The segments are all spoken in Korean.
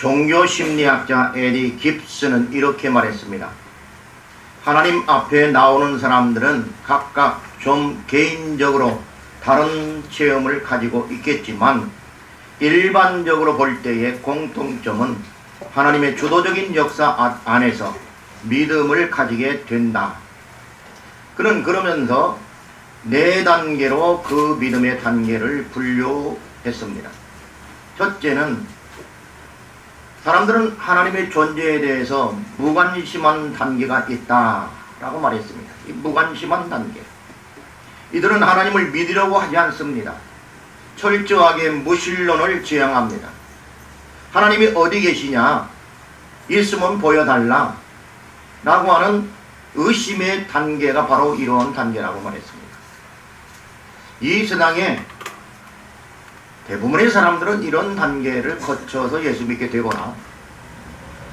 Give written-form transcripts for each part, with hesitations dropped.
종교 심리학자 에디 깁스는 이렇게 말했습니다. 하나님 앞에 나오는 사람들은 각각 좀 개인적으로 다른 체험을 가지고 있겠지만 일반적으로 볼 때의 공통점은 하나님의 주도적인 역사 안에서 믿음을 가지게 된다. 그는 그러면서 4단계로 그 믿음의 단계를 분류했습니다. 첫째는 사람들은 하나님의 존재에 대해서 무관심한 단계가 있다라고 말했습니다. 이 무관심한 단계. 이들은 하나님을 믿으려고 하지 않습니다. 철저하게 무신론을 지향합니다. 하나님이 어디 계시냐? 있으면 보여달라 라고 하는 의심의 단계가 바로 이러한 단계라고 말했습니다. 이 세상에 대부분의 사람들은 이런 단계를 거쳐서 예수 믿게 되거나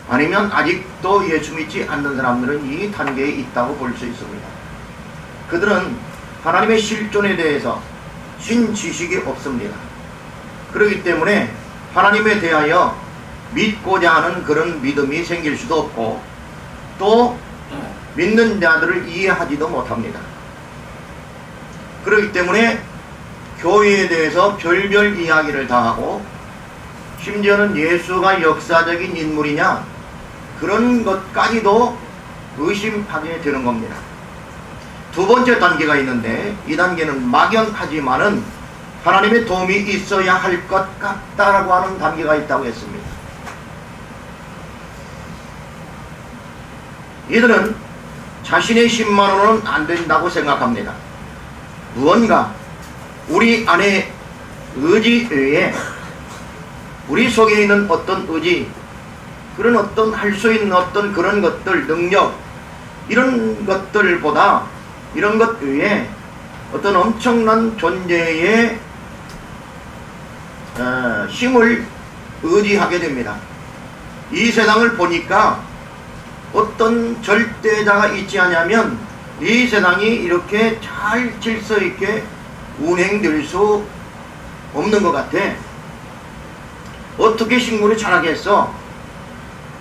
아니면 아직도 예수 믿지 않는 사람들은 이 단계에 있다고 볼 수 있습니다. 그들은 하나님의 실존에 대해서 신지식이 없습니다. 그렇기 때문에 하나님에 대하여 믿고자 하는 그런 믿음이 생길 수도 없고 또 믿는 자들을 이해하지도 못합니다. 그렇기 때문에 교회에 대해서 별별 이야기를 다 하고 심지어는 예수가 역사적인 인물이냐 그런 것까지도 의심하게 되는 겁니다. 두 번째 단계가 있는데 이 단계는 막연하지만은 하나님의 도움이 있어야 할 것 같다라고 하는 단계가 있다고 했습니다. 이들은 자신의 힘만으로는 안 된다고 생각합니다. 무언가 우리 안에 의지에 우리 속에 있는 어떤 의지 그런 어떤 할 수 있는 어떤 그런 것들 능력 이런 것들보다 이런 것 외에 어떤 엄청난 존재의 힘을 의지하게 됩니다. 이 세상을 보니까 어떤 절대자가 있지 않으면 이 세상이 이렇게 잘 질서 있게 운행될 수 없는 것 같아. 어떻게 식물이 자라겠어?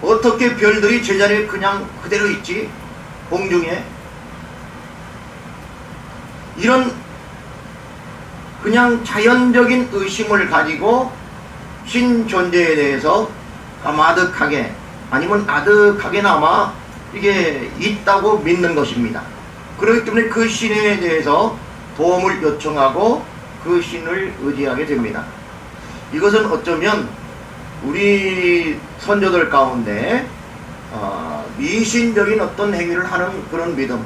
어떻게 별들이 제자리에 그냥 그대로 있지? 공중에. 이런 그냥 자연적인 의심을 가지고 신 존재에 대해서 까마득하게 아니면 아득하게나마 이게 있다고 믿는 것입니다. 그렇기 때문에 그 신에 대해서 도움을 요청하고 그 신을 의지하게 됩니다. 이것은 어쩌면 우리 선조들 가운데 미신적인 어떤 행위를 하는 그런 믿음,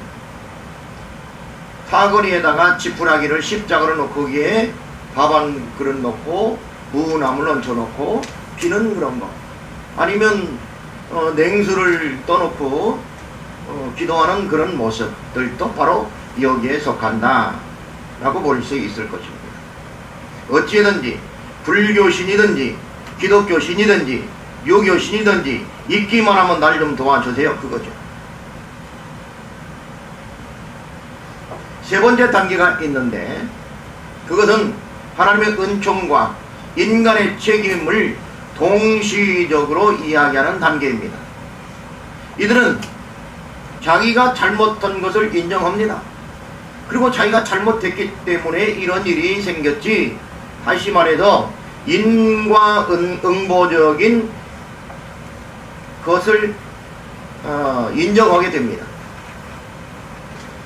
사거리에다가 지푸라기를 십자가로 놓고 거기에 밥 한 그릇 놓고 무나물 얹혀놓고 피는 그런 거, 아니면 냉수를 떠놓고 기도하는 그런 모습들도 바로 여기에 속한다 라고 볼 수 있을 것입니다. 어찌든지 불교신이든지 기독교신이든지 유교신이든지 있기만 하면 날 좀 도와주세요, 그거죠. 세 번째 단계가 있는데 그것은 하나님의 은총과 인간의 책임을 동시적으로 이야기하는 단계입니다. 이들은 자기가 잘못한 것을 인정합니다. 그리고 자기가 잘못했기 때문에 이런 일이 생겼지, 다시 말해서 인과 응보적인 것을 인정하게 됩니다.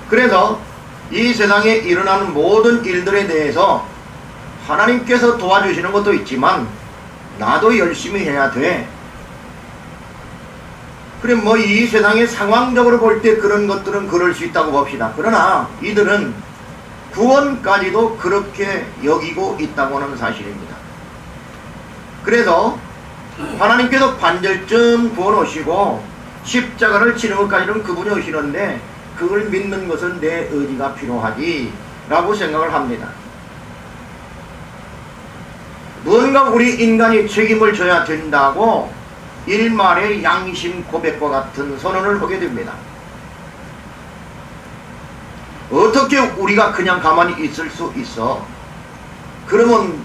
그래서 이 세상에 일어나는 모든 일들에 대해서 하나님께서 도와주시는 것도 있지만 나도 열심히 해야 돼. 그래 뭐 이 세상의 상황적으로 볼 때 그런 것들은 그럴 수 있다고 봅시다. 그러나 이들은 구원까지도 그렇게 여기고 있다고 하는 사실입니다. 그래서 하나님께서 반절쯤 구원오시고 십자가를 치는 것까지는 그분이 오시는데 그걸 믿는 것은 내 의지가 필요하지 라고 생각을 합니다. 무언가 우리 인간이 책임을 져야 된다고 일말의 양심 고백과 같은 선언을 하게 됩니다. 어떻게 우리가 그냥 가만히 있을 수 있어? 그러면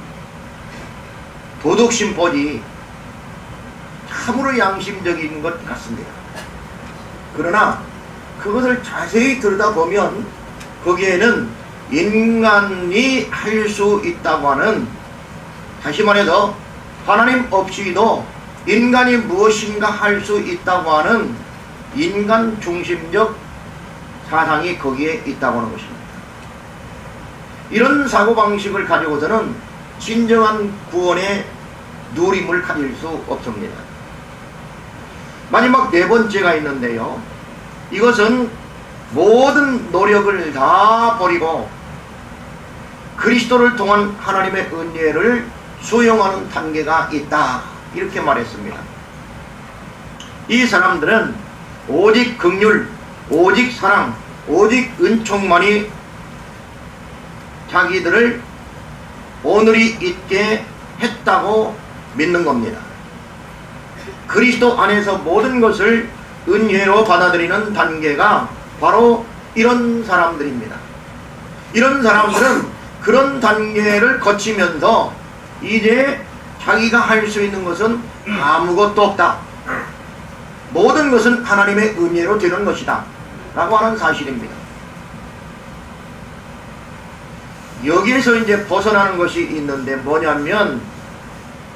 도덕심보지 참으로 양심적인 것 같습니다. 그러나 그것을 자세히 들여다보면 거기에는 인간이 할 수 있다고 하는, 다시 말해서 하나님 없이도 인간이 무엇인가 할 수 있다고 하는 인간 중심적 사상이 거기에 있다고 하는 것입니다. 이런 사고방식을 가지고서는 진정한 구원의 누림을 가질 수 없습니다. 마지막 네 번째가 있는데요, 이것은 모든 노력을 다 버리고 그리스도를 통한 하나님의 은혜를 수용하는 단계가 있다, 이렇게 말했습니다. 이 사람들은 오직 긍휼, 오직 사랑, 오직 은총만이 자기들을 오늘이 있게 했다고 믿는 겁니다. 그리스도 안에서 모든 것을 은혜로 받아들이는 단계가 바로 이런 사람들입니다. 이런 사람들은 그런 단계를 거치면서 이제 자기가 할 수 있는 것은 아무것도 없다, 모든 것은 하나님의 은혜로 되는 것이다 라고 하는 사실입니다. 여기에서 이제 벗어나는 것이 있는데 뭐냐면,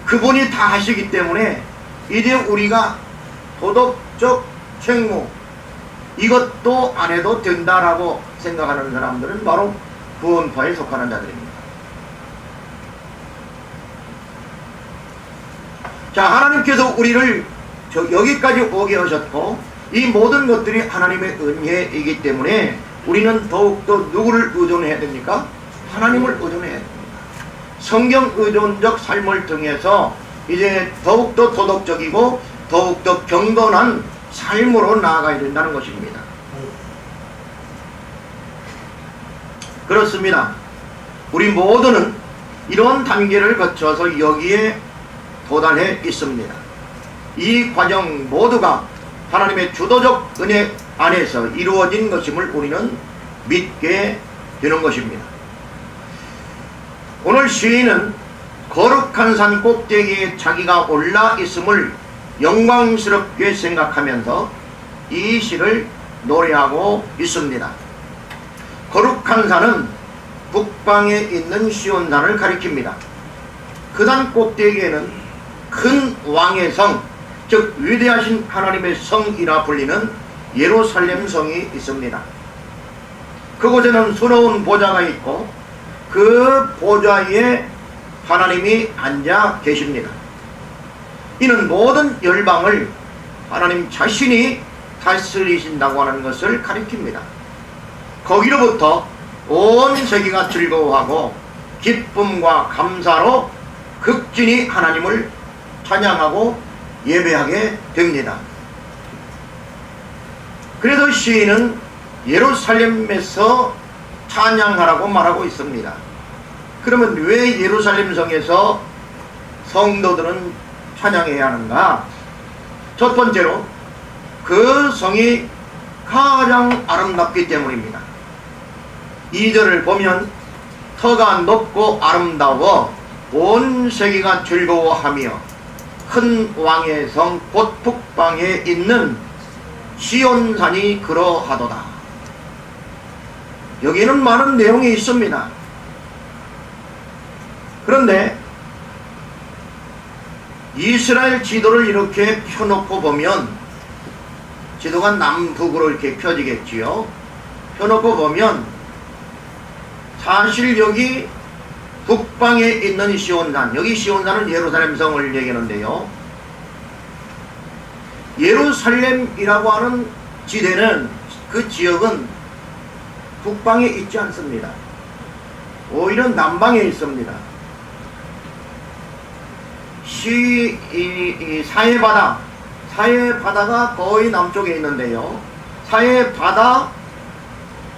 그분이 다 하시기 때문에 이제 우리가 도덕적 책무 이것도 안 해도 된다라고 생각하는 사람들은 바로 구원파에 속하는 자들입니다. 자, 하나님께서 우리를 여기까지 오게 하셨고 이 모든 것들이 하나님의 은혜이기 때문에 우리는 더욱더 누구를 의존해야 됩니까? 하나님을 의존해야 됩니다. 성경 의존적 삶을 통해서 이제 더욱더 도덕적이고 더욱더 경건한 삶으로 나아가야 된다는 것입니다. 그렇습니다. 우리 모두는 이런 단계를 거쳐서 여기에 도달해 있습니다. 이 과정 모두가 하나님의 주도적 은혜 안에서 이루어진 것임을 우리는 믿게 되는 것입니다. 오늘 시인은 거룩한 산 꼭대기에 자기가 올라 있음을 영광스럽게 생각하면서 이 시를 노래하고 있습니다. 거룩한 산은 북방에 있는 시온산을 가리킵니다. 그 산 꼭대기에는 큰 왕의 성, 즉 위대하신 하나님의 성이라 불리는 예루살렘 성이 있습니다. 그곳에는 수놓은 보좌가 있고 그 보좌 위에 하나님이 앉아 계십니다. 이는 모든 열방을 하나님 자신이 다스리신다고 하는 것을 가리킵니다. 거기로부터 온 세계가 즐거워하고 기쁨과 감사로 극진히 하나님을 찬양하고 예배하게 됩니다. 그래서 시인은 예루살렘에서 찬양하라고 말하고 있습니다. 그러면 왜 예루살렘 성에서 성도들은 찬양해야 하는가? 첫 번째로 그 성이 가장 아름답기 때문입니다. 2절을 보면 터가 높고 아름다워 온 세계가 즐거워하며 큰 왕의 성 곧 북방에 있는 시온산이 그러하도다. 여기에는 많은 내용이 있습니다. 그런데 이스라엘 지도를 이렇게 펴놓고 보면, 지도가 남북으로 이렇게 펴지겠지요. 펴놓고 보면 사실 여기 북방에 있는 시온산, 여기 시온산은 예루살렘 성을 얘기하는데요, 예루살렘이라고 하는 지대는, 그 지역은 북방에 있지 않습니다. 오히려 남방에 있습니다. 사해바다가 거의 남쪽에 있는데요, 사해바다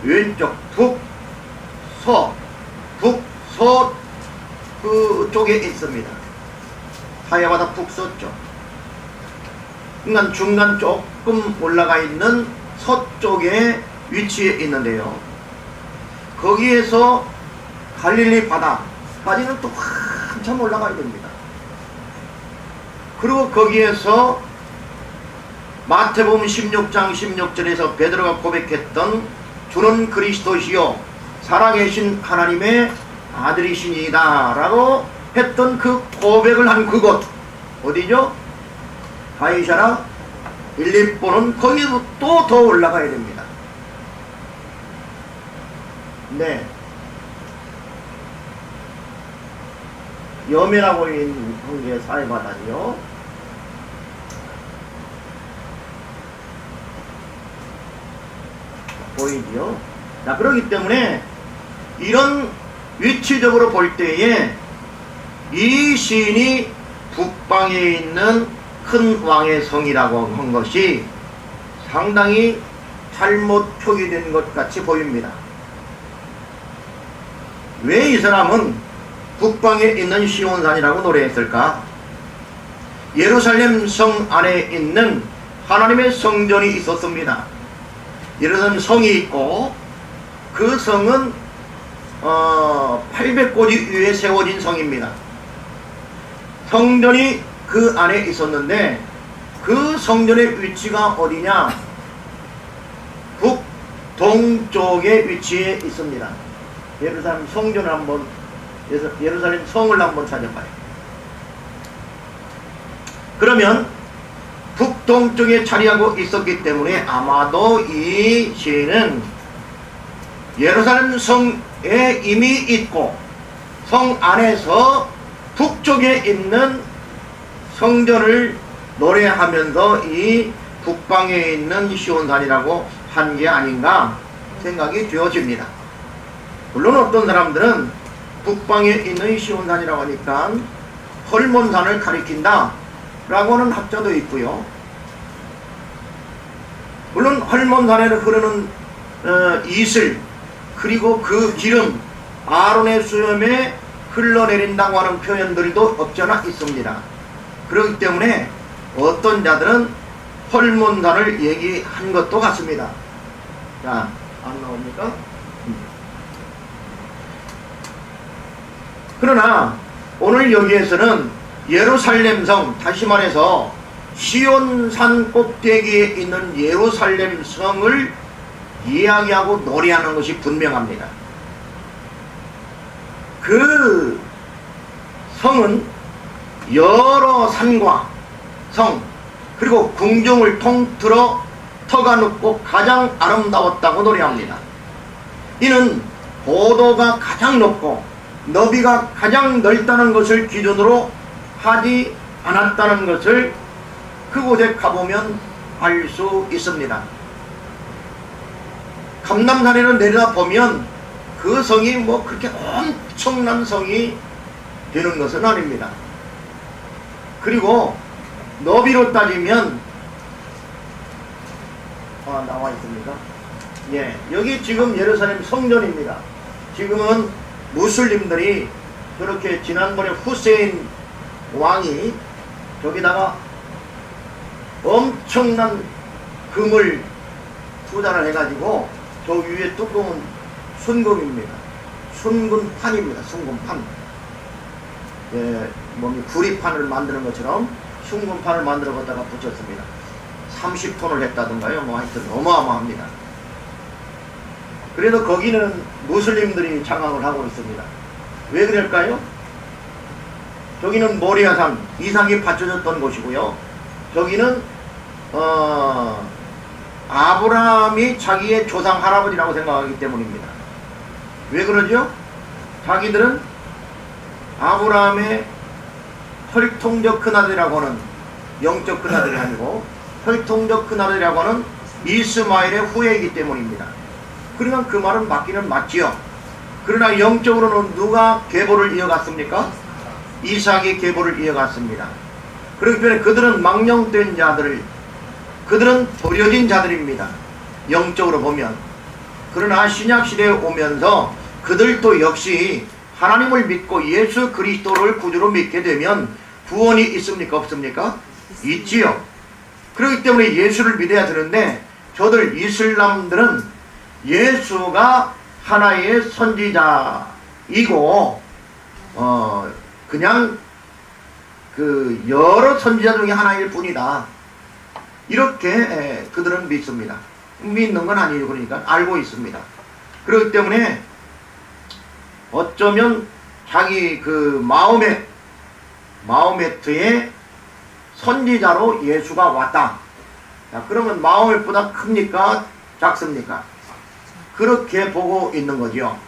왼쪽 북서 그쪽에 있습니다. 사해바다 북서쪽, 그러니까 중간 조금 올라가 있는 서쪽에 위치해 있는데요, 거기에서 갈릴리 바다까지는 또 한참 올라가야 됩니다. 그리고 거기에서 마태복음 16장 16절에서 베드로가 고백했던 주는 그리스도시요 살아계신 하나님의 아들이시니이다 라고 했던 그 고백을 한 그곳 어디죠? 가이사랴 빌립보는 거기서 또 더 올라가야 됩니다. 네. 여면하고 있는 게 사회바다지요. 보이지요? 자, 그렇기 때문에 이런 위치적으로 볼 때에 이 시인이 북방에 있는 큰 왕의 성이라고 한 것이 상당히 잘못 표기된 것 같이 보입니다. 왜 이 사람은 북방에 있는 시온산이라고 노래했을까? 예루살렘 성 안에 있는 하나님의 성전이 있었습니다. 예루살렘 성이 있고 그 성은 800고지 위에 세워진 성입니다. 성전이 그 안에 있었는데 그 성전의 위치가 어디냐? 북동쪽에 위치해 있습니다. 예루살렘 성전을 한번 예루살렘 성을 한번 찾아봐요. 그러면 북동쪽에 자리하고 있었기 때문에 아마도 이 시인은 예루살렘 성에 이미 있고 성 안에서 북쪽에 있는 성전을 노래하면서 이 북방에 있는 시온산이라고 한 게 아닌가 생각이 되어집니다. 물론 어떤 사람들은 북방에 있는 시온산이라고 하니까 헐몬산을 가리킨다 라고 하는 학자도 있고요. 물론 헐몬산에 흐르는 이슬 그리고 그 기름 아론의 수염에 흘러내린다고 하는 표현들도 없잖아 있습니다. 그렇기 때문에 어떤 자들은 헐몬산을 얘기한 것도 같습니다. 자, 안 나옵니까? 그러나 오늘 여기에서는 예루살렘 성, 다시 말해서 시온산 꼭대기에 있는 예루살렘 성을 이야기하고 노래하는 것이 분명합니다. 그 성은 여러 산과 성 그리고 궁중을 통틀어 터가 높고 가장 아름다웠다고 노래합니다. 이는 고도가 가장 높고 너비가 가장 넓다는 것을 기준으로 하지 않았다는 것을 그곳에 가보면 알 수 있습니다. 감람산에로 내려다보면 그 성이 뭐 그렇게 엄청난 성이 되는 것은 아닙니다. 그리고 너비로 따지면 나와 있습니까? 예, 여기 지금 예루살렘 성전입니다. 지금은 무슬림들이 저렇게 지난번에 후세인 왕이 저기다가 엄청난 금을 투자를 해가지고 저 위에 뚜껑은 순금입니다. 순금판입니다. 순금판. 예, 구리판을 만드는 것처럼 순금판을 만들어 갖다가 붙였습니다. 30톤을 했다던가요. 뭐 하여튼 어마어마합니다. 그래도 거기는 무슬림들이 장악을 하고 있습니다. 왜 그럴까요? 저기는 모리아산, 이삭이 바쳐졌던 곳이고요. 저기는 아브라함이 자기의 조상 할아버지라고 생각하기 때문입니다. 왜 그러죠? 자기들은 아브라함의 혈통적 큰아들이라고 하는 영적 큰아들이 아니고 혈통적 큰아들이라고 하는 이스마엘의 후예이기 때문입니다. 그러면 그 말은 맞기는 맞지요. 그러나 영적으로는 누가 계보를 이어갔습니까? 이삭이 계보를 이어갔습니다. 그렇기 때문에 그들은 망령된 자들, 그들은 버려진 자들입니다. 영적으로 보면. 그러나 신약시대에 오면서 그들도 역시 하나님을 믿고 예수 그리스도를 구주로 믿게 되면 구원이 있습니까? 없습니까? 있지요. 그렇기 때문에 예수를 믿어야 되는데 저들 이슬람들은 예수가 하나의 선지자이고 그냥 그 여러 선지자 중에 하나일 뿐이다. 이렇게 그들은 믿습니다. 믿는 건 아니에요. 그러니까 알고 있습니다. 그렇기 때문에 어쩌면 자기 그 마호메트의 선지자로 예수가 왔다. 자, 그러면 마호메트보다 큽니까? 작습니까? 그렇게 보고 있는 거죠.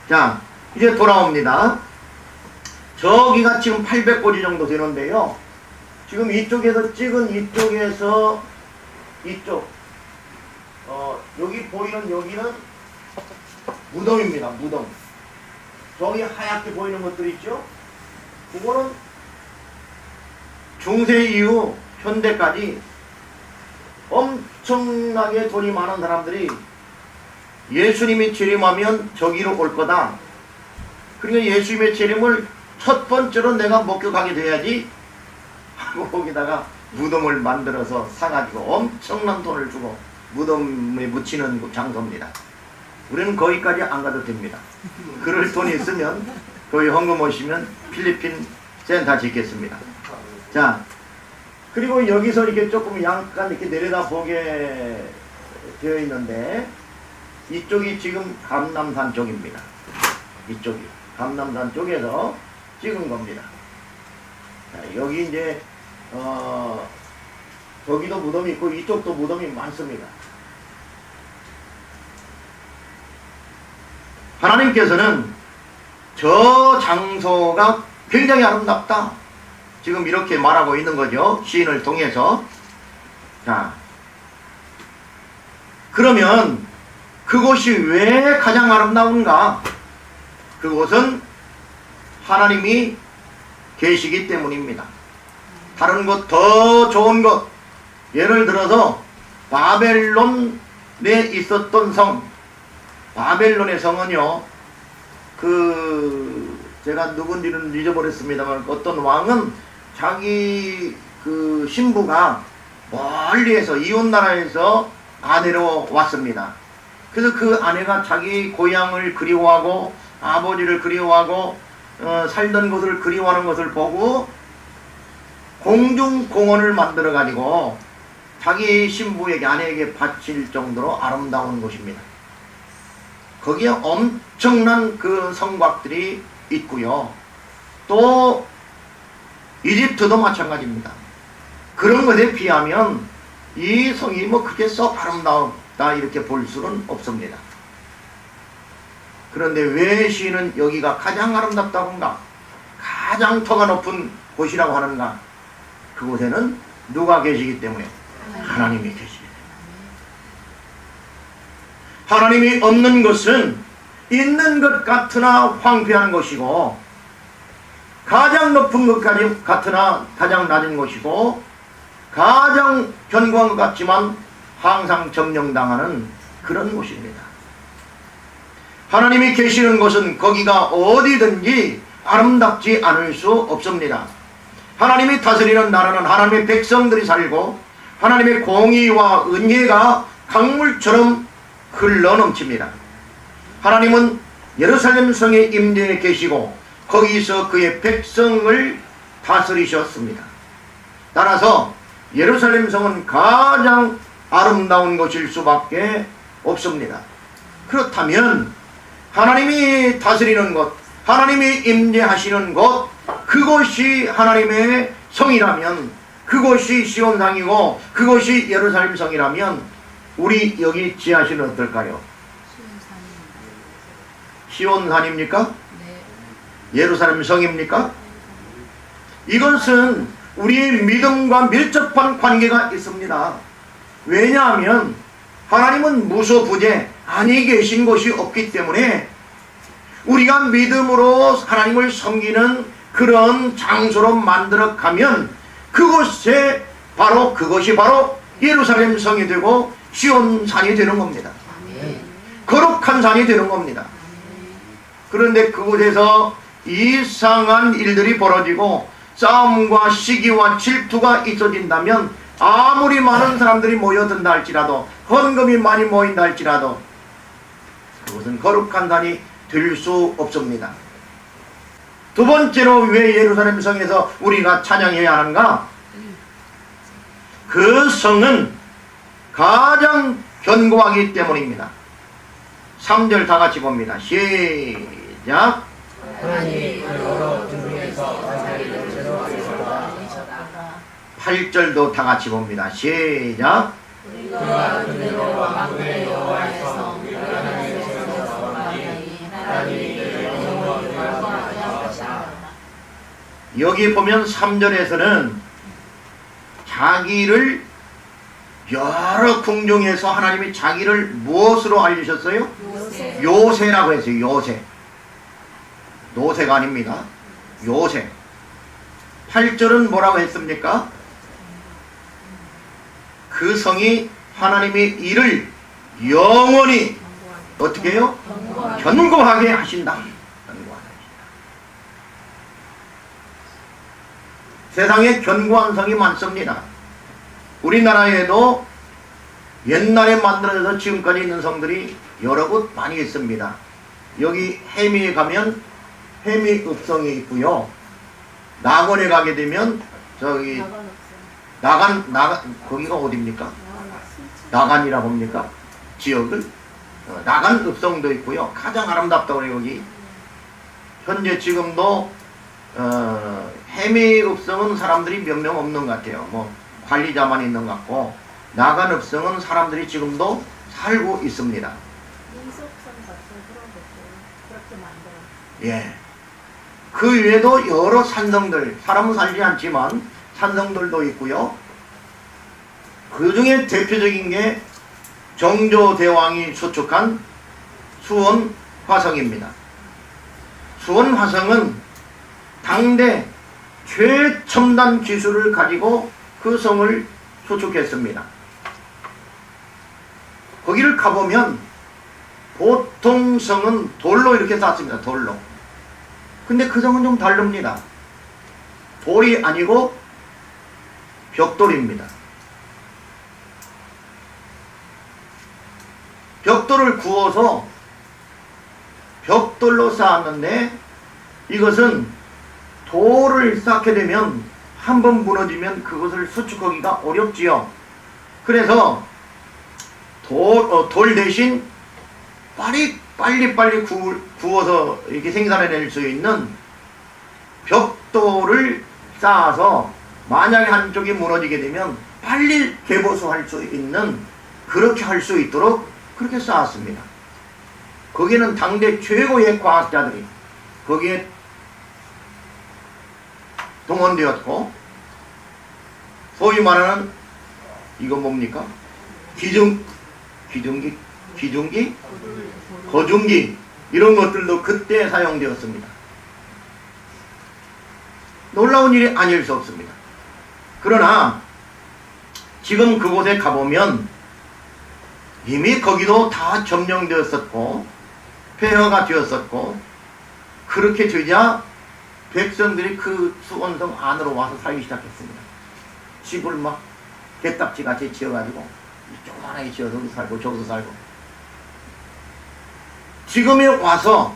자, 이제 돌아옵니다. 저기가 지금 800고지 정도 되는데요. 지금 이쪽에서 찍은 이쪽 여기 보이는 여기는 무덤입니다. 무덤. 저기 하얗게 보이는 것들 있죠? 그거는 중세 이후 현대까지 엄청나게 돈이 많은 사람들이 예수님이 재림하면 저기로 올 거다. 그러니까 예수님의 재림을 첫 번째로 내가 목격하게 돼야지 하고 거기다가 무덤을 만들어서 사가지고 엄청난 돈을 주고 무덤에 묻히는 장소입니다. 우리는 거기까지 안 가도 됩니다. 그럴 돈이 있으면 거기 헌금 오시면 필리핀 센터 짓겠습니다. 자, 그리고 여기서 이렇게 조금 약간 이렇게 내려다 보게 되어 있는데 이쪽이 지금 감남산 쪽입니다. 이쪽이 감남산 쪽에서 찍은 겁니다. 자, 여기 이제 저기도 무덤이 있고 이쪽도 무덤이 많습니다. 하나님께서는 저 장소가 굉장히 아름답다. 지금 이렇게 말하고 있는 거죠. 시인을 통해서. 자, 그러면 그곳이 왜 가장 아름다운가? 그곳은 하나님이 계시기 때문입니다. 다른 것, 더 좋은 것, 예를 들어서 바벨론에 있었던 성, 바벨론의 성은요, 제가 누군지는 잊어버렸습니다만 어떤 왕은 자기 그 신부가 멀리에서 이웃나라에서 아내로 왔습니다. 그래서 그 아내가 자기 고향을 그리워하고 아버지를 그리워하고 살던 곳을 그리워하는 것을 보고 공중공원을 만들어 가지고 자기 신부에게 아내에게 바칠 정도로 아름다운 곳입니다. 거기에 엄청난 그 성곽들이 있고요. 또 이집트도 마찬가지입니다. 그런 것에 비하면 이 성이 뭐 그게 썩 아름다웠다 이렇게 볼 수는 없습니다. 그런데 왜 시인은 여기가 가장 아름답다고 한가? 가장 터가 높은 곳이라고 하는가? 그곳에는 누가 계시기 때문에? 하나님이 계시기 때문에. 하나님이 없는 것은 있는 것 같으나 황폐한 것이고 가장 높은 것까지 같으나 가장 낮은 것이고 가장 견고한 것 같지만 항상 점령당하는 그런 곳입니다. 하나님이 계시는 곳은 거기가 어디든지 아름답지 않을 수 없습니다. 하나님이 다스리는 나라는 하나님의 백성들이 살고 하나님의 공의와 은혜가 강물처럼 흘러넘칩니다. 하나님은 예루살렘 성의 임재에 계시고 거기서 그의 백성을 다스리셨습니다. 따라서 예루살렘 성은 가장 아름다운 곳일 수밖에 없습니다. 그렇다면 하나님이 다스리는 곳, 하나님이 임재하시는 곳, 그곳이 하나님의 성이라면, 그곳이 시온상이고 그곳이 예루살렘 성이라면 우리 여기 지하실은 어떨까요? 시온산입니까? 네. 예루살렘 성입니까? 이것은 우리의 믿음과 밀접한 관계가 있습니다. 왜냐하면 하나님은 무소부재 아니 계신 곳이 없기 때문에 우리가 믿음으로 하나님을 섬기는 그런 장소로 만들어 가면 그곳에 그것이 바로 예루살렘 성이 되고 시온산이 되는 겁니다. 거룩한 산이 되는 겁니다. 그런데 그곳에서 이상한 일들이 벌어지고 싸움과 시기와 질투가 있어진다면 아무리 많은 사람들이 모여든다 할지라도 헌금이 많이 모인다 할지라도 그것은 거룩한 산이 될 수 없습니다. 두 번째로 왜 예루살렘 성에서 우리가 찬양해야 하는가? 그 성은 가장 견고하기 때문입니다. 3절 다 같이 봅니다. 시작. 하나님이 여러 중에서 자기를 제로하셨다. 8절도 다 같이 봅니다. 시작. 그가 그대로 왕국의 여호와에서 하나님의 세상에서 하나님이 영원히 하셨다. 여기 보면 3절에서는 자기를 여러 궁중에서 하나님이 자기를 무엇으로 알리셨어요? 요새라고 했어요. 요새. 노새가 아닙니다. 요새. 8절은 뭐라고 했습니까? 그 성이 하나님이 이를 영원히 어떻게 해요? 견고하게 하신다. 세상에 견고한 성이 많습니다. 우리나라에도 옛날에 만들어져서 지금까지 있는 성들이 여러 곳 많이 있습니다. 여기 해미에 가면 해미읍성이 있고요. 낙원에 가게 되면 저기 나간 거기가 어디입니까? 나간이라고 합니까? 지역을 나간읍성도 있고요. 가장 아름답다고 그래요. 여기 현재 지금도 해미읍성은 사람들이 몇 명 없는 것 같아요. 뭐 관리자만 있는 것 같고, 나간읍성은 사람들이 지금도 살고 있습니다. 인석성 같은 그런 것도 그렇게 만들어. 예. 그 외에도 여러 산성들, 사람은 살지 않지만 산성들도 있고요. 그 중에 대표적인 게 정조대왕이 수축한 수원화성입니다. 수원화성은 당대 최첨단 기술을 가지고 그 성을 수축했습니다. 거기를 가보면 보통 성은 돌로 이렇게 쌓습니다. 돌로. 근데 그 성은 좀 다릅니다. 돌이 아니고 벽돌입니다. 벽돌을 구워서 벽돌로 쌓았는데, 이것은 돌을 쌓게 되면 한번 무너지면 그것을 수축하기가 어렵지요. 그래서 돌 대신 빨리 구워서 이렇게 생산해낼 수 있는 벽돌을 쌓아서 만약에 한쪽이 무너지게 되면 빨리 개보수할 수 있는, 그렇게 할 수 있도록 그렇게 쌓았습니다. 거기는 당대 최고의 과학자들이 거기에 동원되었고, 소위 말하는 이거 뭡니까? 거중기 이런 것들도 그때 사용되었습니다. 놀라운 일이 아닐 수 없습니다. 그러나 지금 그곳에 가보면 이미 거기도 다 점령되었었고 폐허가 되었었고, 그렇게 되자 백성들이 그 수원성 안으로 와서 살기 시작했습니다. 집을 막 개딱지 같이 지어가지고 조그만하게 지어서 여기 살고 저기서 살고. 지금에 와서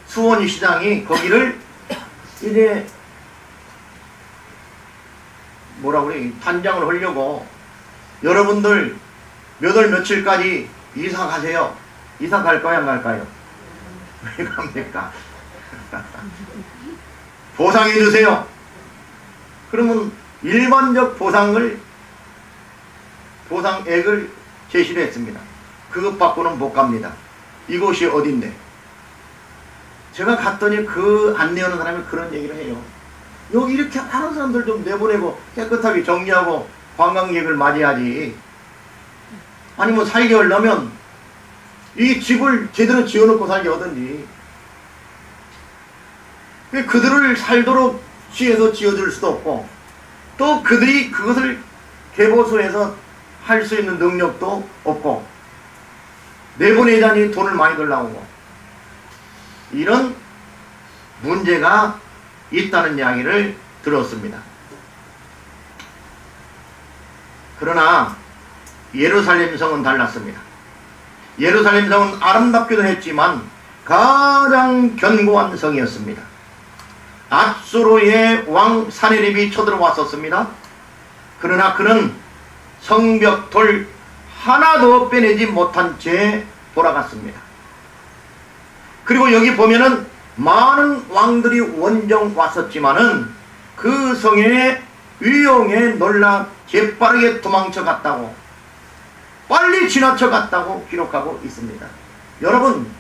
수원 시장이 거기를 이제 뭐라고 그래, 단장을 하려고 여러분들 몇 월 며칠까지 이사 가세요. 이사 갈까요, 안 갈까요? 왜 갑니까? 보상해 주세요. 그러면 일반적 보상액을 제시를 했습니다. 그것 받고는 못 갑니다. 이곳이 어딘데? 제가 갔더니 그 안내하는 사람이 그런 얘기를 해요. 여기 이렇게 많은 사람들 좀 내보내고 깨끗하게 정리하고 관광객을 맞이하지. 아니 뭐 살게 하려면 이 집을 제대로 지어놓고 살게 하든지, 그들을 살도록 시에서 지어줄 수도 없고, 또 그들이 그것을 개보수해서 할 수 있는 능력도 없고, 내보내자니 돈을 많이 들라오고, 이런 문제가 있다는 이야기를 들었습니다. 그러나 예루살렘 성은 달랐습니다. 예루살렘 성은 아름답기도 했지만 가장 견고한 성이었습니다. 앗수르의 왕 사네립이 쳐들어왔었습니다. 그러나 그는 성벽돌 하나도 빼내지 못한 채 돌아갔습니다. 그리고 여기 보면은 많은 왕들이 원정 왔었지만은 그 성의 위용에 놀라 재빠르게 도망쳐 갔다고, 빨리 지나쳐 갔다고 기록하고 있습니다. 여러분,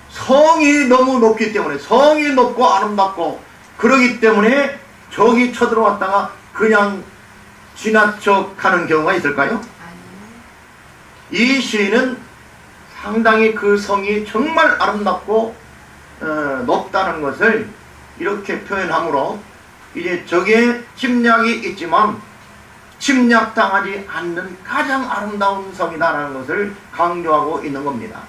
성이 너무 높기 때문에, 성이 높고 아름답고 그러기 때문에 적이 쳐들어왔다가 그냥 지나쳐 가는 경우가 있을까요? 이 시인은 상당히 그 성이 정말 아름답고 높다는 것을 이렇게 표현하므로 이제 적의 침략이 있지만 침략당하지 않는 가장 아름다운 성이다라는 것을 강조하고 있는 겁니다.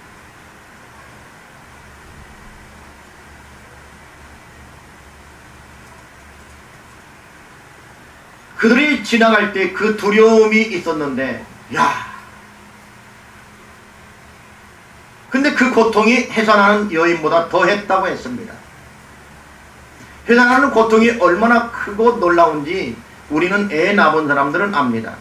그들이 지나갈 때 그 두려움이 있었는데, 근데 그 고통이 해산하는 여인보다 더했다고 했습니다. 해산하는 고통이 얼마나 크고 놀라운지 우리는 애 낳은 사람들은 압니다.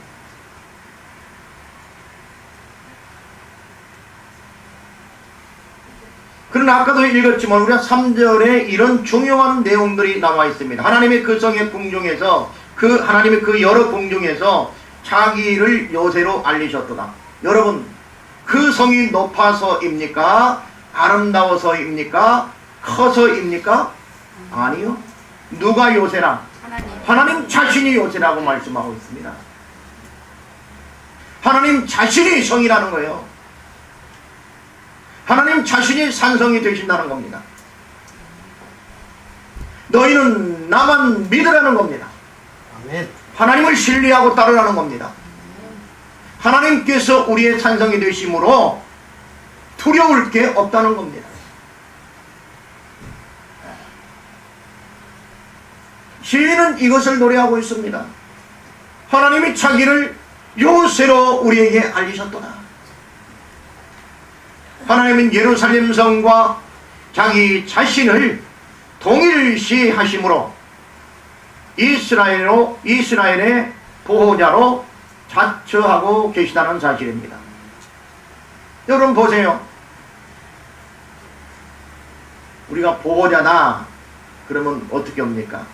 그러나 아까도 읽었지만 우리가 3절에 이런 중요한 내용들이 나와 있습니다. 하나님의 그 성의 궁중에서, 하나님의 그 여러 궁중에서 자기를 요새로 알리셨도다. 여러분, 그 성이 높아서입니까? 아름다워서입니까? 커서입니까? 아니요. 누가 요새라? 하나님 자신이 요새라고 말씀하고 있습니다. 하나님 자신이 성이라는 거예요. 하나님 자신이 산성이 되신다는 겁니다. 너희는 나만 믿으라는 겁니다. 아멘. 하나님을 신뢰하고 따르라는 겁니다. 하나님께서 우리의 산성이 되심으로 두려울 게 없다는 겁니다. 시인은 이것을 노래하고 있습니다. 하나님이 자기를 요새로 우리에게 알리셨도다. 하나님은 예루살렘 성과 자기 자신을 동일시 하심으로 이스라엘의 보호자로 자처하고 계시다는 사실입니다. 여러분 보세요. 우리가 보호자다 그러면 어떻게 합니까?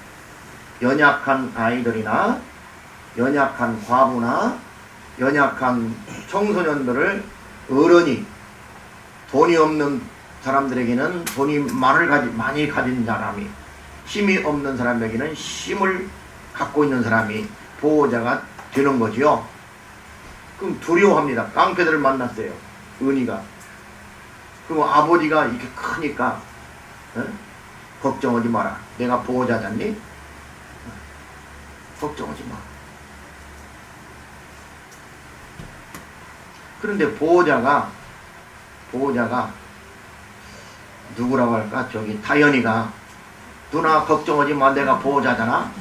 연약한 아이들이나 연약한 과부나 연약한 청소년들을 어른이, 돈이 없는 사람들에게는 돈이 많이 가진 사람이, 힘이 없는 사람에게는 힘을 갖고 있는 사람이 보호자가 되는 거지요. 그럼 두려워합니다. 깡패들을 만났어요. 은희가. 그럼 아버지가 이렇게 크니까 걱정하지 마라. 내가 보호자잖니? 걱정하지 마. 그런데 보호자가 누구라고 할까? 저기 다현이가 누나 걱정하지 마. 내가 보호자잖아.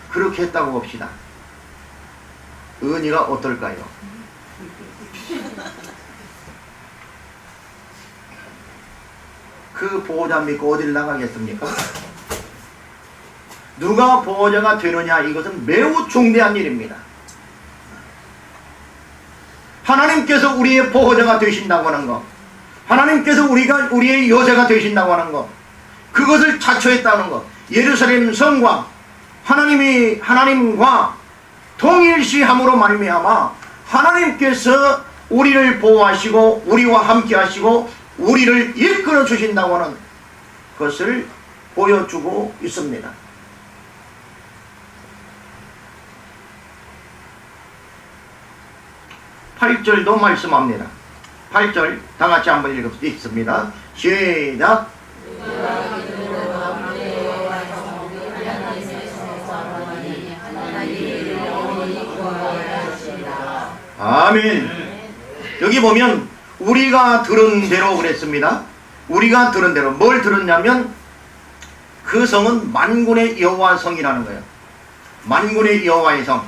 그렇게 했다고 봅시다. 은희가 어떨까요? 그 보호자 믿고 어딜 나가겠습니까? 누가 보호자가 되느냐, 이것은 매우 중대한 일입니다. 하나님께서 우리의 보호자가 되신다고 하는 것, 하나님께서 우리의 요새가 되신다고 하는 것, 그것을 자처했다는 것, 예루살렘 성과 하나님과 동일시함으로 말미암아 하나님께서 우리를 보호하시고 우리와 함께 하시고 우리를 이끌어 주신다고 하는 것을 보여주고 있습니다. 8절도 말씀합니다. 8절 다 같이 한번 읽습니다. 시작. 아멘. 여기 보면 우리가 들은 대로 그랬습니다. 우리가 들은 대로 뭘 들었냐면 그 성은 만군의 여호와 성이라는 거예요. 만군의 여호와의 성.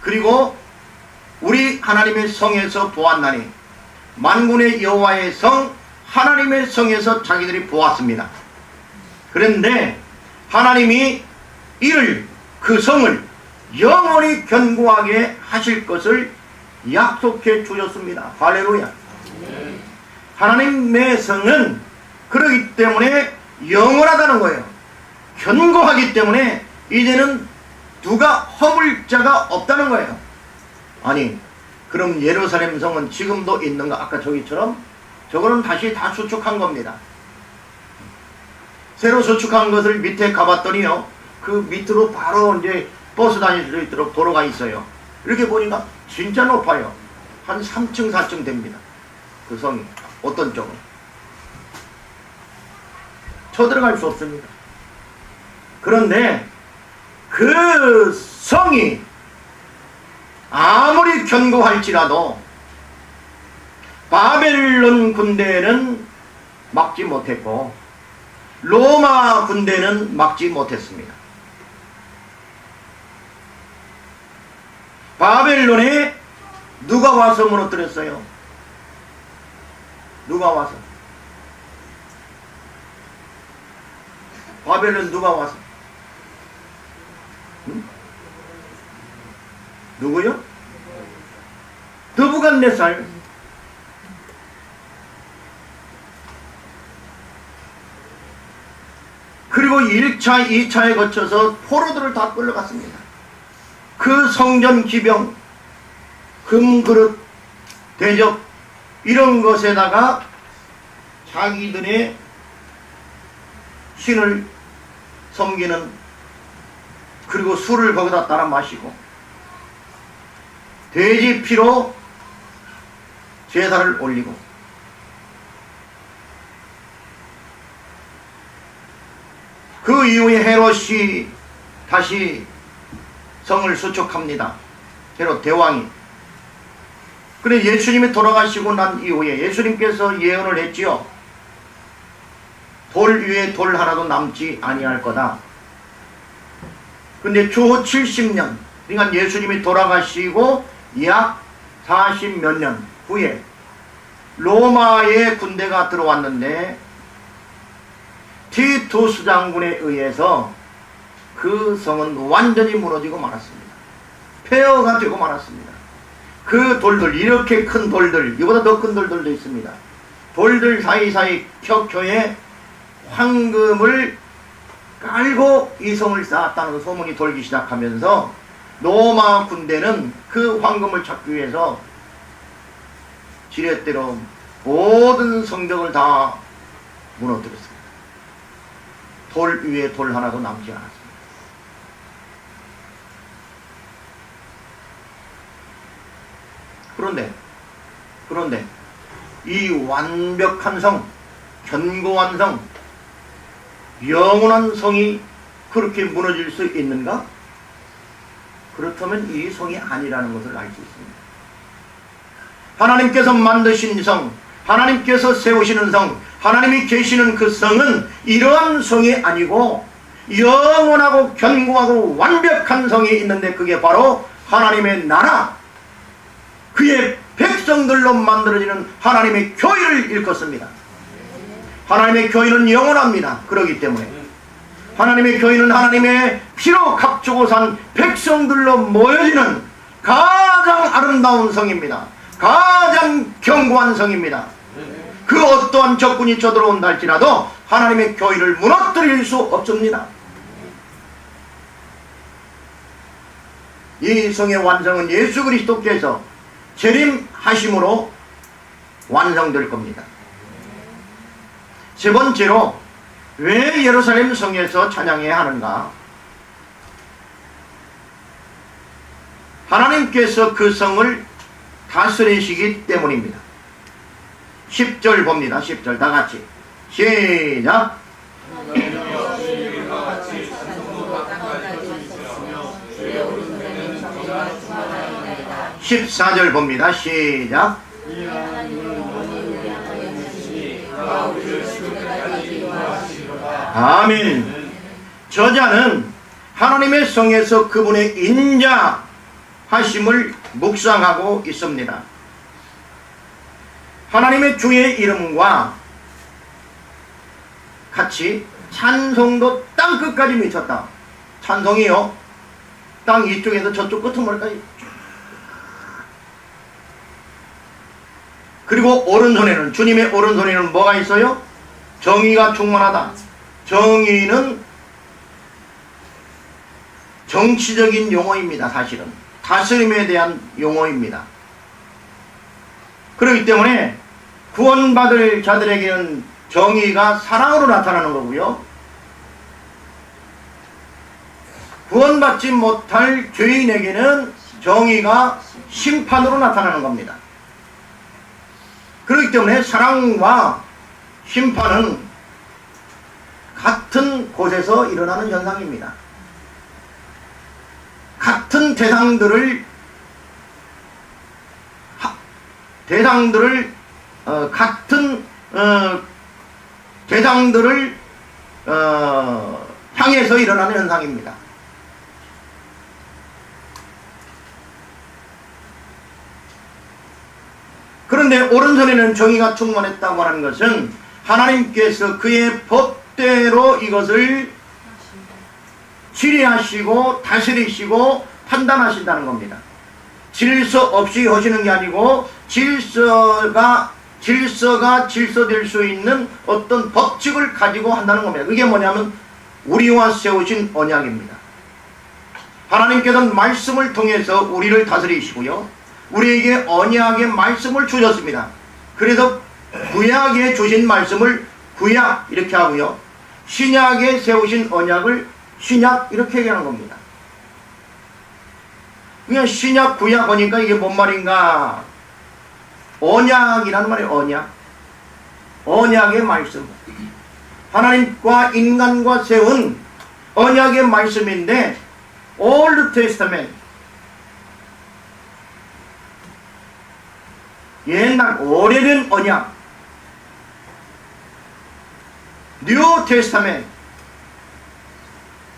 그리고 우리 하나님의 성에서 보았나니 만군의 여호와의 성, 하나님의 성에서 자기들이 보았습니다. 그런데 하나님이 그 성을 영원히 견고하게 하실 것을 약속해 주셨습니다. 할렐루야. 하나님의 성은 그러기 때문에 영원하다는 거예요. 견고하기 때문에 이제는 누가 허물 자가 없다는 거예요. 아니, 그럼 예루살렘 성은 지금도 있는가? 아까 저기처럼? 저거는 다시 다 수축한 겁니다. 새로 수축한 것을 밑에 가봤더니요, 그 밑으로 바로 이제 버스 다닐 수 있도록 도로가 있어요. 이렇게 보니까 진짜 높아요. 한 3층 4층 됩니다. 그 성이. 어떤 쪽은 쳐들어갈 수 없습니다. 그런데 그 성이 아무리 견고할지라도 바벨론 군대는 막지 못했고 로마 군대는 막지 못했습니다. 바벨론에 누가 와서 무너뜨렸어요? 누가 와서? 바벨론 누가 와서? 응? 누구요? 느부갓네살. 그리고 1차, 2차에 거쳐서 포로들을 다 끌려갔습니다. 그 성전 기병, 금그릇, 대접 이런 것에다가 자기들의 신을 섬기는, 그리고 술을 거기다 따라 마시고 돼지 피로 제사를 올리고 그 이후에 헤롯이 다시 성을 수축합니다. 헤롯 대왕이. 그래 예수님이 돌아가시고 난 이후에 예수님께서 예언을 했지요. 돌 위에 돌 하나도 남지 아니할 거다. 근데 주후 70년, 그러니까 예수님이 돌아가시고 약 40 몇 년 후에 로마의 군대가 들어왔는데 티투스 장군에 의해서 그 성은 완전히 무너지고 말았습니다. 폐허가 되고 말았습니다. 그 돌들, 이렇게 큰 돌들, 이보다 더 큰 돌들도 있습니다. 돌들 사이사이 켜켜에 황금을 깔고 이 성을 쌓았다는 소문이 돌기 시작하면서 로마 군대는 그 황금을 찾기 위해서 지렛대로 모든 성벽을 다 무너뜨렸습니다. 돌 위에 돌 하나도 남지 않았습니다. 그런데 이 완벽한 성, 견고한 성, 영원한 성이 그렇게 무너질 수 있는가? 그렇다면 이 성이 아니라는 것을 알 수 있습니다. 하나님께서 만드신 성, 하나님께서 세우시는 성, 하나님이 계시는 그 성은 이러한 성이 아니고 영원하고 견고하고 완벽한 성이 있는데 그게 바로 하나님의 나라, 그의 백성들로 만들어지는 하나님의 교회를 일컫습니다. 하나님의 교회는 영원합니다. 그렇기 때문에 하나님의 교회는 하나님의 피로 값주고 산 백성들로 모여지는 가장 아름다운 성입니다. 가장 견고한 성입니다. 그 어떠한 적군이 쳐들어온다 할지라도 하나님의 교회를 무너뜨릴 수 없습니다. 이 성의 완성은 예수 그리스도께서 재림하심으로 완성될 겁니다. 세 번째로 왜 예루살렘 성에서 찬양해야 하는가? 하나님께서 그 성을 다스리시기 때문입니다. 10절 봅니다. 10절 다 같이 시작. 14절 봅니다. 시작. 아멘. 저자는 하나님의 성에서 그분의 인자하심을 묵상하고 있습니다. 하나님의 주의 이름과 같이 찬송도 땅끝까지 미쳤다. 찬송이요, 땅 이쪽에서 저쪽 끝머리까지. 그리고 오른손에는, 주님의 오른손에는 뭐가 있어요? 정의가 충만하다. 정의는 정치적인 용어입니다. 사실은 다스림에 대한 용어입니다. 그렇기 때문에 구원받을 자들에게는 정의가 사랑으로 나타나는 거고요, 구원받지 못할 죄인에게는 정의가 심판으로 나타나는 겁니다. 그렇기 때문에 사랑과 심판은 같은 곳에서 일어나는 현상입니다. 같은 대상들을 같은 대상들을 향해서 일어나는 현상입니다. 그런데 오른손에는 정의가 충만했다고 하는 것은 하나님께서 그의 법대로 이것을 치리하시고 다스리시고 판단하신다는 겁니다. 질서 없이 하시는 게 아니고 질서가 질서될 수 있는 어떤 법칙을 가지고 한다는 겁니다. 그게 뭐냐면 우리와 세우신 언약입니다. 하나님께서는 말씀을 통해서 우리를 다스리시고요, 우리에게 언약의 말씀을 주셨습니다. 그래서 구약에 주신 말씀을 구약 이렇게 하고요, 신약에 세우신 언약을 신약 이렇게 얘기하는 겁니다. 그냥 신약 구약 하니까 이게 뭔 말인가? 언약이라는 말이에요. 언약. 언약의 말씀. 하나님과 인간과 세운 언약의 말씀인데 Old Testament, 옛날 오래된 언약, New Testament,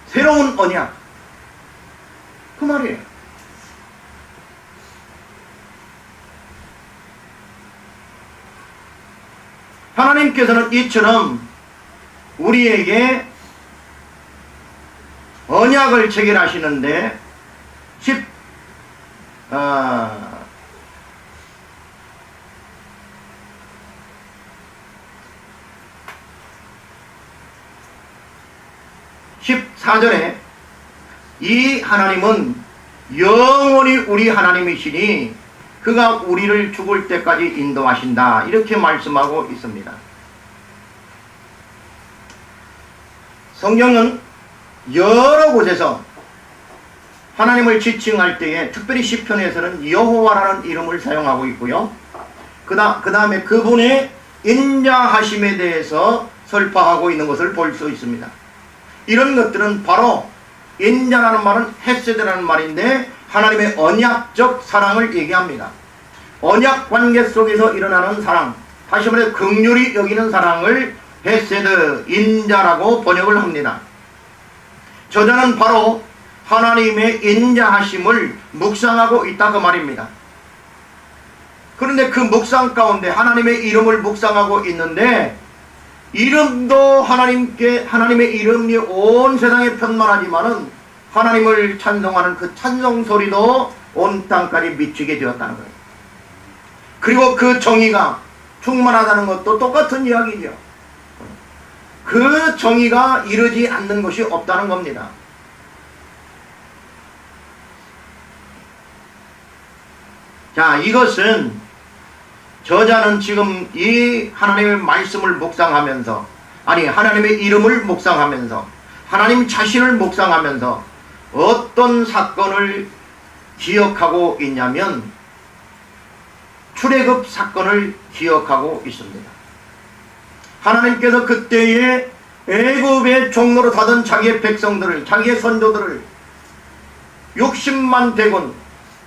새로운 언약, 그 말이에요. 하나님께서는 이처럼 우리에게 언약을 체결하시는데 14절에 이 하나님은 영원히 우리 하나님이시니 그가 우리를 죽을 때까지 인도하신다, 이렇게 말씀하고 있습니다. 성경은 여러 곳에서 하나님을 지칭할 때에 특별히 시편에서는 여호와라는 이름을 사용하고 있고요, 그 다음에 그분의 인자하심에 대해서 설파하고 있는 것을 볼 수 있습니다. 이런 것들은 바로 인자라는 말은 헤세드라는 말인데 하나님의 언약적 사랑을 얘기합니다. 언약 관계 속에서 일어나는 사랑, 다시 말해 긍휼히 여기는 사랑을 헤세드, 인자라고 번역을 합니다. 저자는 바로 하나님의 인자하심을 묵상하고 있다 그 말입니다. 그런데 그 묵상 가운데 하나님의 이름을 묵상하고 있는데, 이름도 하나님의 이름이 온 세상에 편만하지만은 하나님을 찬송하는 그 찬송 소리도 온 땅까지 미치게 되었다는 거예요. 그리고 그 정의가 충만하다는 것도 똑같은 이야기죠. 그 정의가 이르지 않는 것이 없다는 겁니다. 자, 이것은 저자는 지금 이 하나님의 말씀을 묵상하면서, 아니 하나님의 이름을 묵상하면서, 하나님 자신을 묵상하면서 어떤 사건을 기억하고 있냐면 출애굽 사건을 기억하고 있습니다. 하나님께서 그때에 애굽의 종로로 타던 자기의 백성들을, 자기의 선조들을 60만 대군,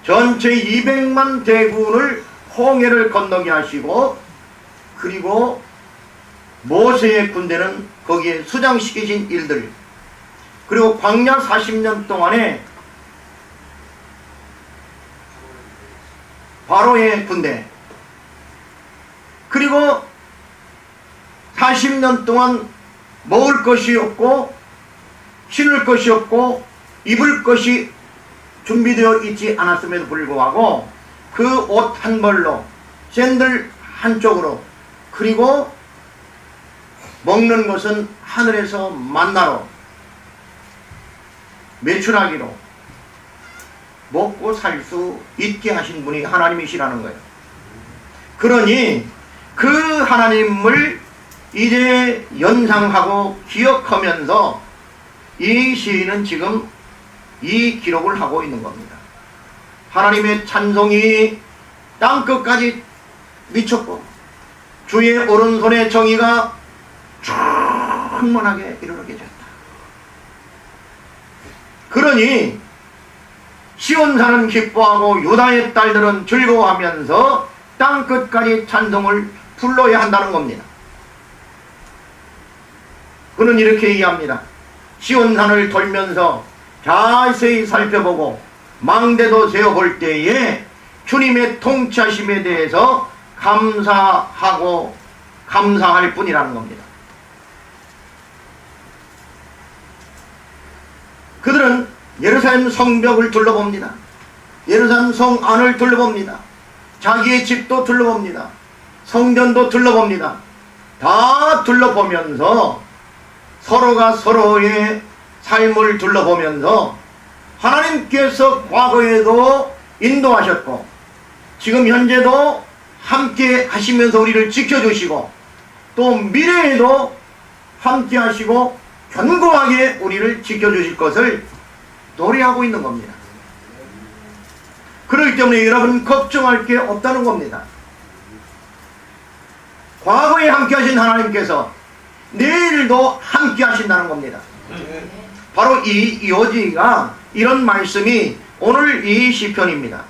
전체 200만 대군을 홍해를 건너게 하시고, 그리고 모세의 군대는 거기에 수장시키신 일들, 그리고 광야 40년 동안에 바로의 군대, 그리고 40년 동안 먹을 것이 없고 신을 것이 없고 입을 것이 준비되어 있지 않았음에도 불구하고 그 옷 한 벌로 샌들 한쪽으로 그리고 먹는 것은 하늘에서 만나로 매출하기로 먹고 살 수 있게 하신 분이 하나님이시라는 거예요. 그러니 그 하나님을 이제 연상하고 기억하면서 이 시인은 지금 이 기록을 하고 있는 겁니다. 하나님의 찬송이 땅끝까지 미쳤고 주의 오른손의 정의가 충만하게 이르게 됐다. 그러니 시온산은 기뻐하고 유다의 딸들은 즐거워하면서 땅끝까지 찬송을 불러야 한다는 겁니다. 그는 이렇게 얘기합니다. 시온산을 돌면서 자세히 살펴보고 망대도 세어볼 때에 주님의 통치하심에 대해서 감사할 뿐이라는 겁니다. 그들은 예루살렘 성벽을 둘러봅니다. 예루살렘 성 안을 둘러봅니다. 자기의 집도 둘러봅니다. 성전도 둘러봅니다. 다 둘러보면서 서로가 서로의 삶을 둘러보면서 하나님께서 과거에도 인도하셨고 지금 현재도 함께 하시면서 우리를 지켜주시고 또 미래에도 함께 하시고 견고하게 우리를 지켜주실 것을 노래하고 있는 겁니다. 그렇기 때문에 여러분 걱정할 게 없다는 겁니다. 과거에 함께 하신 하나님께서 내일도 함께 하신다는 겁니다. 바로 이 요지가 이런 말씀이 오늘 이 시편입니다.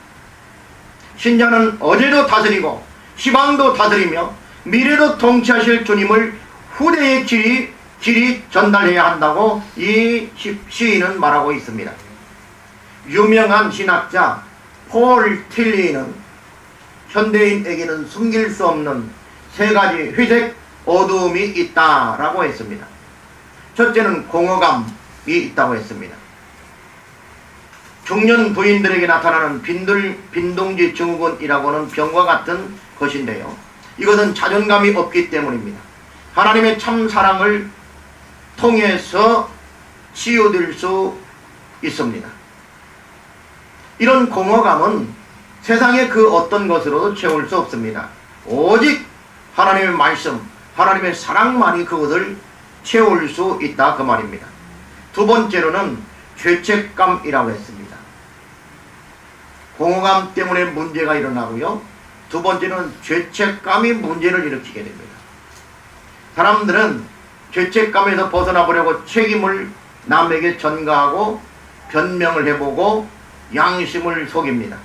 신자는 어제도 다스리고 시방도 다스리며 미래도 통치하실 주님을 후대에 길이 전달해야 한다고 이 시인은 말하고 있습니다. 유명한 신학자 폴 틸리는 현대인에게는 숨길 수 없는 세 가지 회색 어두움이 있다라고 했습니다. 첫째는 공허감이 있다고 했습니다. 중년 부인들에게 나타나는 빈둥지 증후군이라고 하는 병과 같은 것인데요. 이것은 자존감이 없기 때문입니다. 하나님의 참 사랑을 통해서 치유될 수 있습니다. 이런 공허감은 세상의 그 어떤 것으로도 채울 수 없습니다. 오직 하나님의 말씀, 하나님의 사랑만이 그것을 채울 수 있다 그 말입니다. 두 번째로는 죄책감이라고 했습니다. 공허감 때문에 문제가 일어나고요. 두 번째는 죄책감이 문제를 일으키게 됩니다. 사람들은 죄책감에서 벗어나보려고 책임을 남에게 전가하고 변명을 해보고 양심을 속입니다.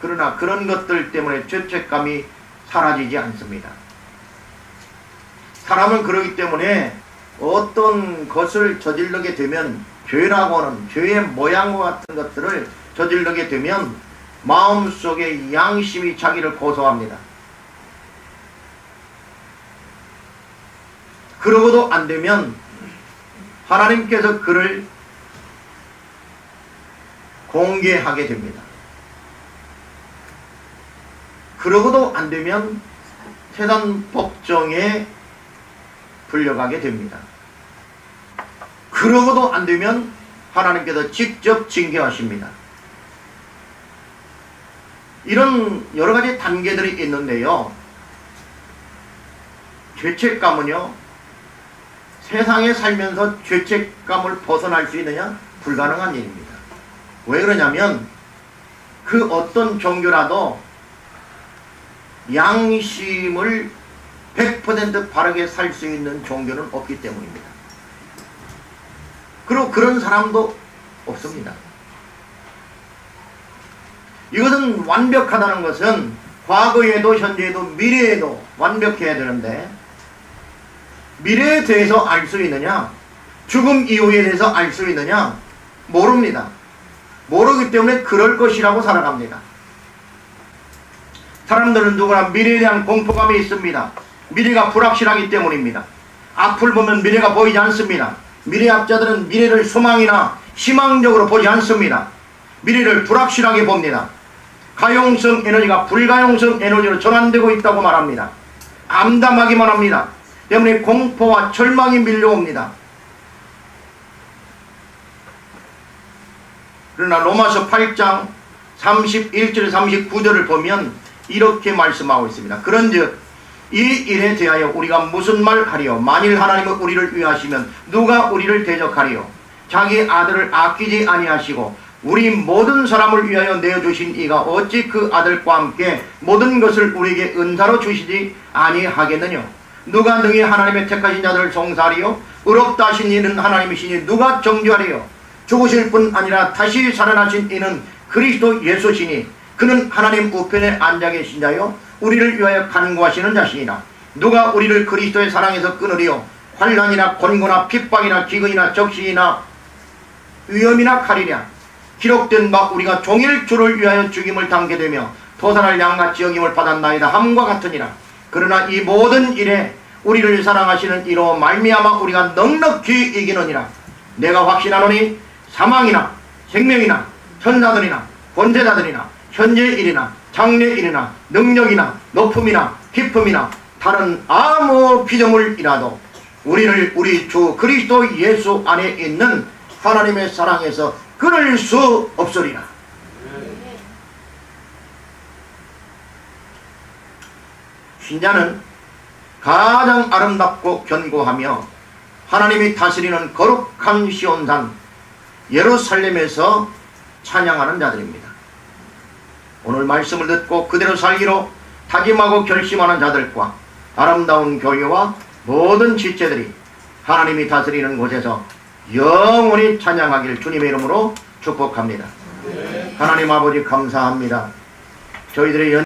그러나 그런 것들 때문에 죄책감이 사라지지 않습니다. 사람은 그러기 때문에 어떤 것을 저지르게 되면 죄라고 하는 죄의 모양과 같은 것들을 저지르게 되면 마음속에 양심이 자기를 고소합니다. 그러고도 안 되면 하나님께서 그를 공개하게 됩니다. 그러고도 안 되면 세상 법정에 불려가게 됩니다. 그러고도 안 되면 하나님께서 직접 징계하십니다. 이런 여러 가지 단계들이 있는데요. 죄책감은요, 세상에 살면서 죄책감을 벗어날 수 있느냐? 불가능한 일입니다. 왜 그러냐면 그 어떤 종교라도 양심을 100% 바르게 살 수 있는 종교는 없기 때문입니다. 그리고 그런 사람도 없습니다. 이것은 완벽하다는 것은 과거에도 현재에도 미래에도 완벽해야 되는데 미래에 대해서 알 수 있느냐? 죽음 이후에 대해서 알 수 있느냐? 모릅니다. 모르기 때문에 그럴 것이라고 살아갑니다. 사람들은 누구나 미래에 대한 공포감이 있습니다. 미래가 불확실하기 때문입니다. 앞을 보면 미래가 보이지 않습니다. 미래학자들은 미래를 소망이나 희망적으로 보지 않습니다. 미래를 불확실하게 봅니다. 가용성 에너지가 불가용성 에너지로 전환되고 있다고 말합니다. 암담하기만 합니다. 때문에 공포와 절망이 밀려옵니다. 그러나 로마서 8장 31절 39절을 보면 이렇게 말씀하고 있습니다. 그런즉 이 일에 대하여 우리가 무슨 말 하리요? 만일 하나님은 우리를 위하시면 누가 우리를 대적하리요? 자기 아들을 아끼지 아니하시고 우리 모든 사람을 위하여 내어주신 이가 어찌 그 아들과 함께 모든 것을 우리에게 은사로 주시지 아니하겠느냐? 누가 능히 하나님의 택하신 자들을 송사하리요? 의롭다 하신 이는 하나님이시니 누가 정죄하리요? 죽으실 뿐 아니라 다시 살아나신 이는 그리스도 예수시니 그는 하나님 우편에 앉아 계신 자요 우리를 위하여 간구하시는 자시니라. 누가 우리를 그리스도의 사랑에서 끊으리요? 환난이나 곤고나 핍박이나 기근이나 적신이나 위험이나 칼이랴. 기록된 바 우리가 종일 주를 위하여 죽임을 당게 되며 도살할 양같이 여김을 받았나이다 함과 같으니라. 그러나 이 모든 일에 우리를 사랑하시는 이로 말미암아 우리가 넉넉히 이기느니라. 내가 확신하노니 사망이나 생명이나 천사들이나 권세자들이나 현재 일이나 장래 일이나 능력이나 높음이나 깊음이나 다른 아무 피조물이라도 우리를 우리 주 그리스도 예수 안에 있는 하나님의 사랑에서 끊을 수 없으리라. 신자는 가장 아름답고 견고하며 하나님이 다스리는 거룩한 시온산 예루살렘에서 찬양하는 자들입니다. 오늘 말씀을 듣고 그대로 살기로 다짐하고 결심하는 자들과 아름다운 교회와 모든 지체들이 하나님이 다스리는 곳에서 영원히 찬양하길 주님의 이름으로 축복합니다. 하나님 아버지 감사합니다. 저희들의